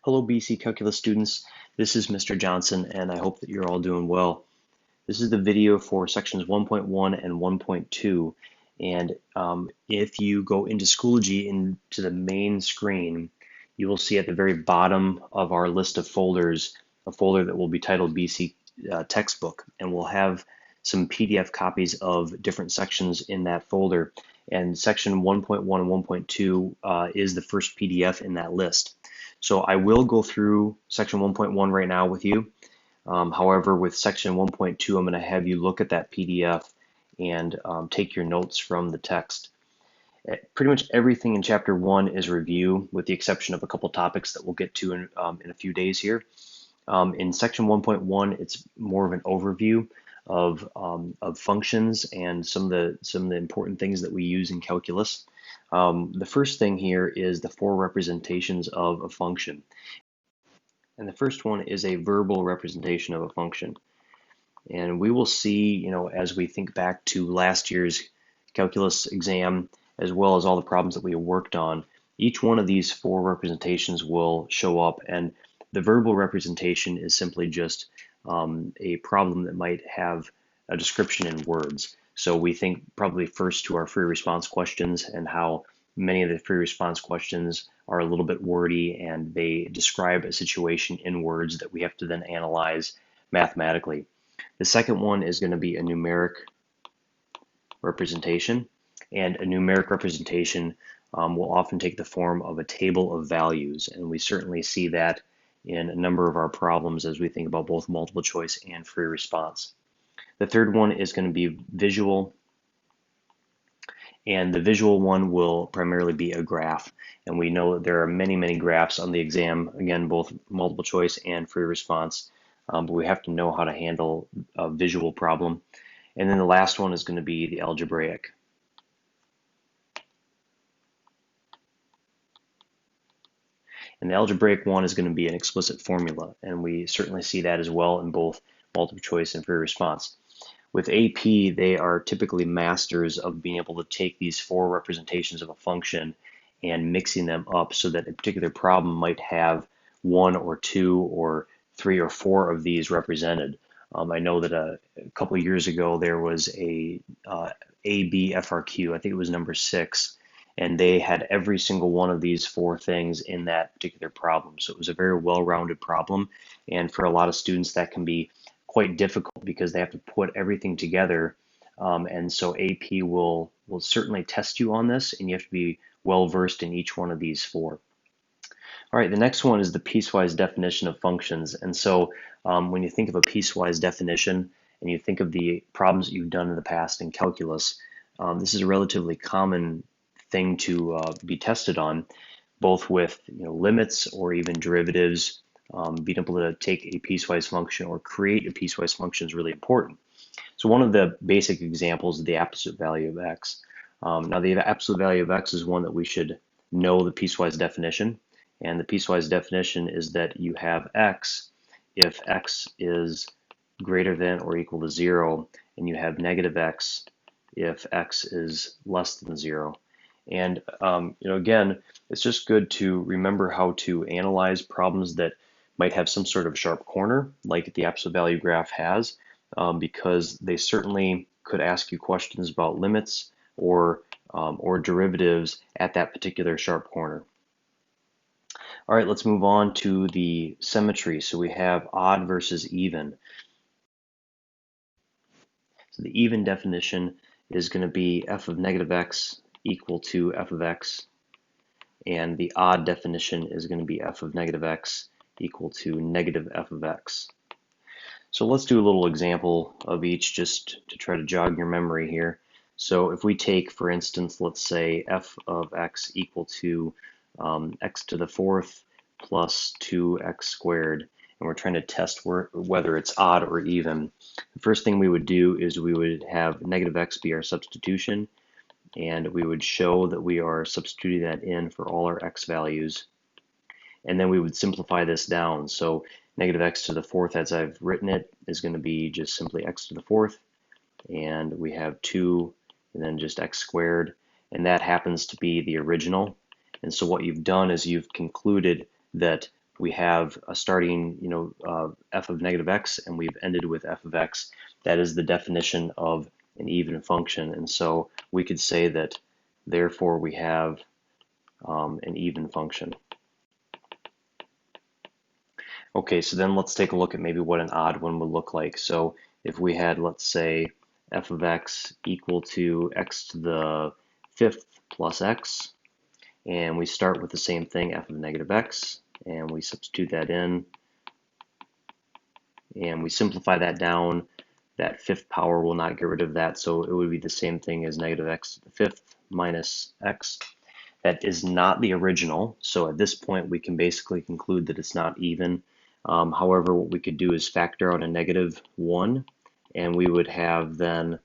Hello, BC Calculus students. This is Mr. Johnson, and I hope that you're all doing well. This is the video for sections 1.1 and 1.2. And if you go into Schoology into the main screen, you will see at the very bottom of our list of folders, a folder that will be titled BC Textbook, and we'll have some PDF copies of different sections in that folder. And section 1.1 and 1.2 is the first PDF in that list. So I will go through section 1.1 right now with you. However, with section 1.2, I'm going to have you look at that PDF and take your notes from the text. Pretty much everything in chapter 1 is review, with the exception of a couple topics that we'll get to in a few days here. In section 1.1, it's more of an overview of functions and some of the important things that we use in calculus. The first thing here is the four representations of a function. And the first one is a verbal representation of a function. And we will see, as we think back to last year's calculus exam, as well as all the problems that we worked on, each one of these four representations will show up. And the verbal representation is simply just a problem that might have a description in words. So we think probably first to our free response questions and how many of the free response questions are a little bit wordy and they describe a situation in words that we have to then analyze mathematically. The second one is going to be a numeric representation, and a numeric representation will often take the form of a table of values, and we certainly see that in a number of our problems as we think about both multiple choice and free response. The third one is going to be visual, and the visual one will primarily be a graph. And we know that there are many graphs on the exam, again, both multiple choice and free response, but we have to know how to handle a visual problem. And then the last one is going to be the algebraic. And the algebraic one is going to be an explicit formula, and we certainly see that as well in both multiple choice and free response. With AP, they are typically masters of being able to take these four representations of a function and mixing them up so that a particular problem might have one or two or three or four of these represented. I know that a couple of years ago there was a AB FRQ, I think it was number 6, and they had every single one of these four things in that particular problem. So it was a very well-rounded problem, and for a lot of students that can be quite difficult because they have to put everything together, and so AP will certainly test you on this, and you have to be well versed in each one of these four. All right, the next one is the piecewise definition of functions. And so when you think of a piecewise definition and you think of the problems that you've done in the past in calculus, this is a relatively common thing to be tested on, both with limits or even derivatives. Being able to take a piecewise function or create a piecewise function is really important. So one of the basic examples is the absolute value of x. Now the absolute value of x is one that we should know the piecewise definition. And the piecewise definition is that you have x if x is greater than or equal to 0, and you have negative x if x is less than 0. And again, it's just good to remember how to analyze problems that might have some sort of sharp corner, like the absolute value graph has, because they certainly could ask you questions about limits or derivatives at that particular sharp corner. All right, let's move on to the symmetry. So we have odd versus even. So the even definition is going to be f of negative x equal to f of x, and the odd definition is going to be f of negative x equal to negative f of x. So let's do a little example of each just to try to jog your memory here. So if we take, for instance, let's say f of x equal to x to the 4th plus 2x squared, and we're trying to test whether it's odd or even. The first thing we would do is we would have negative x be our substitution, and we would show that we are substituting that in for all our x values. And then we would simplify this down. So negative x to the 4th, as I've written it, is going to be just simply x to the 4th, and we have 2 and then just x squared, and that happens to be the original. And so what you've done is you've concluded that we have a starting, f of negative x, and we've ended with f of x. That is the definition of an even function. And so we could say that, therefore, we have an even function. Okay, so then let's take a look at maybe what an odd one would look like. So if we had, let's say, f of x equal to x to the fifth plus x, and we start with the same thing, f of negative x, and we substitute that in, and we simplify that down. That fifth power will not get rid of that, so it would be the same thing as negative x to the fifth minus x. That is not the original, so at this point we can basically conclude that it's not even. However, what we could do is factor out a negative 1, and we would have then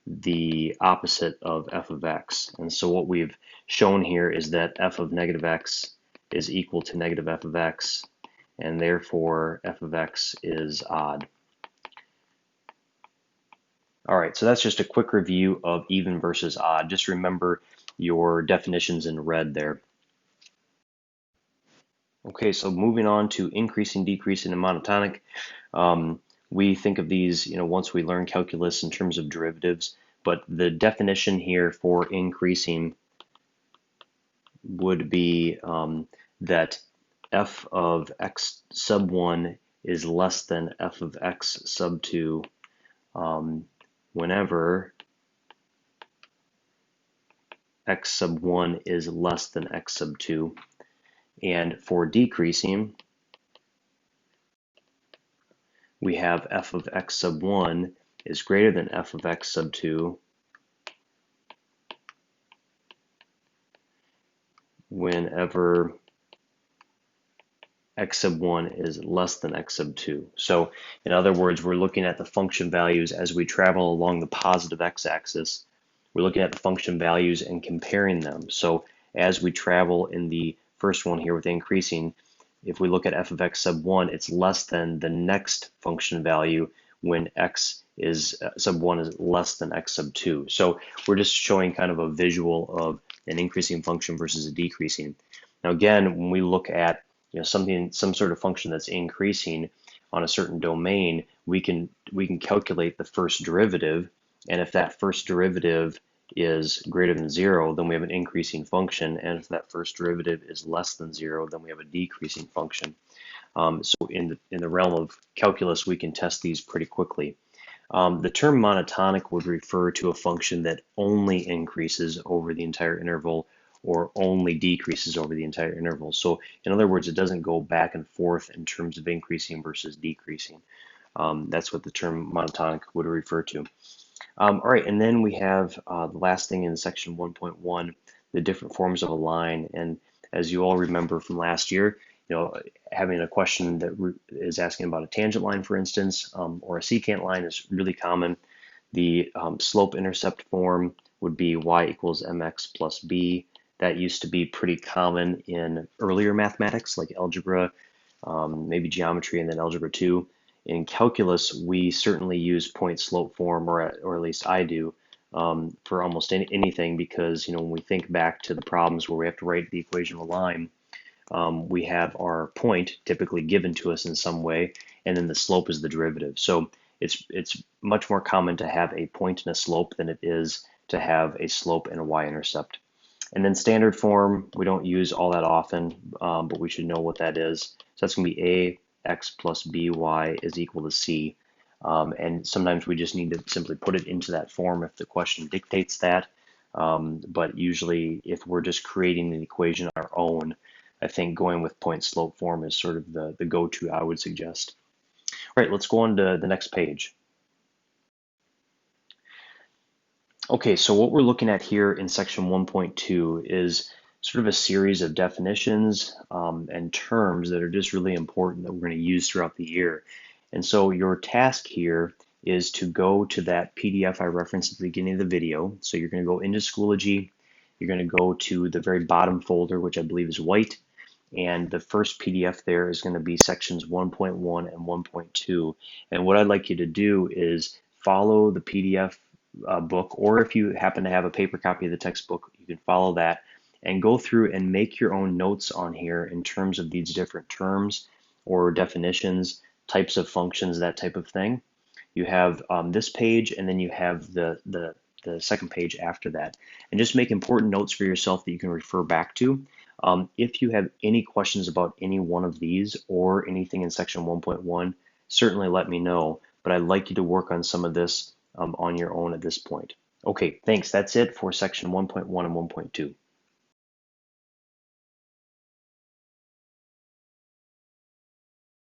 the opposite of f of x. And so what we've shown here is that f of negative x is equal to negative f of x, and therefore f of x is odd. All right, so that's just a quick review of even versus odd. Just remember your definitions in red there. Okay, so moving on to increasing, decreasing, and monotonic. We think of these, once we learn calculus in terms of derivatives, but the definition here for increasing would be that f of x sub 1 is less than f of x sub 2 whenever x sub 1 is less than x sub 2. And for decreasing, we have f of x sub 1 is greater than f of x sub 2 whenever x sub 1 is less than x sub 2. So in other words, we're looking at the function values as we travel along the positive x-axis. We're looking at the function values and comparing them. So as we travel in the first one here with increasing, if we look at f of x sub 1, it's less than the next function value when x is sub 1 is less than x sub 2. So we're just showing kind of a visual of an increasing function versus a decreasing. Now again, when we look at some sort of function that's increasing on a certain domain, we can calculate the first derivative, and if that first derivative is greater than 0, then we have an increasing function, and if that first derivative is less than 0, then we have a decreasing function. So in the realm of calculus, we can test these pretty quickly. The term monotonic would refer to a function that only increases over the entire interval or only decreases over the entire interval. So in other words, it doesn't go back and forth in terms of increasing versus decreasing. That's what the term monotonic would refer to. All right, and then we have the last thing in section 1.1, the different forms of a line. And as you all remember from last year, having a question that is asking about a tangent line, for instance, or a secant line is really common. The slope-intercept form would be y equals mx plus b. That used to be pretty common in earlier mathematics, like algebra, maybe geometry, and then algebra 2. In calculus, we certainly use point-slope form, or at least I do, for almost anything, because when we think back to the problems where we have to write the equation of a line, we have our point typically given to us in some way, and then the slope is the derivative. So it's much more common to have a point and a slope than it is to have a slope and a y-intercept. And then standard form, we don't use all that often, but we should know what that is. So that's going to be ax plus by is equal to c. And sometimes we just need to simply put it into that form if the question dictates that. But usually, if we're just creating an equation on our own, I think going with point-slope form is sort of the go-to I would suggest. All right, let's go on to the next page. Okay, so what we're looking at here in section 1.2 is sort of a series of definitions and terms that are just really important that we're going to use throughout the year. And so your task here is to go to that PDF I referenced at the beginning of the video. So you're going to go into Schoology, you're going to go to the very bottom folder, which I believe is white, and the first PDF there is going to be sections 1.1 and 1.2. And what I'd like you to do is follow the PDF book, or if you happen to have a paper copy of the textbook, you can follow that and go through and make your own notes on here in terms of these different terms or definitions, types of functions, that type of thing. You have this page, and then you have the second page after that. And just make important notes for yourself that you can refer back to. If you have any questions about any one of these or anything in section 1.1, certainly let me know, but I'd like you to work on some of this on your own at this point. Okay, thanks. That's it for section 1.1 and 1.2.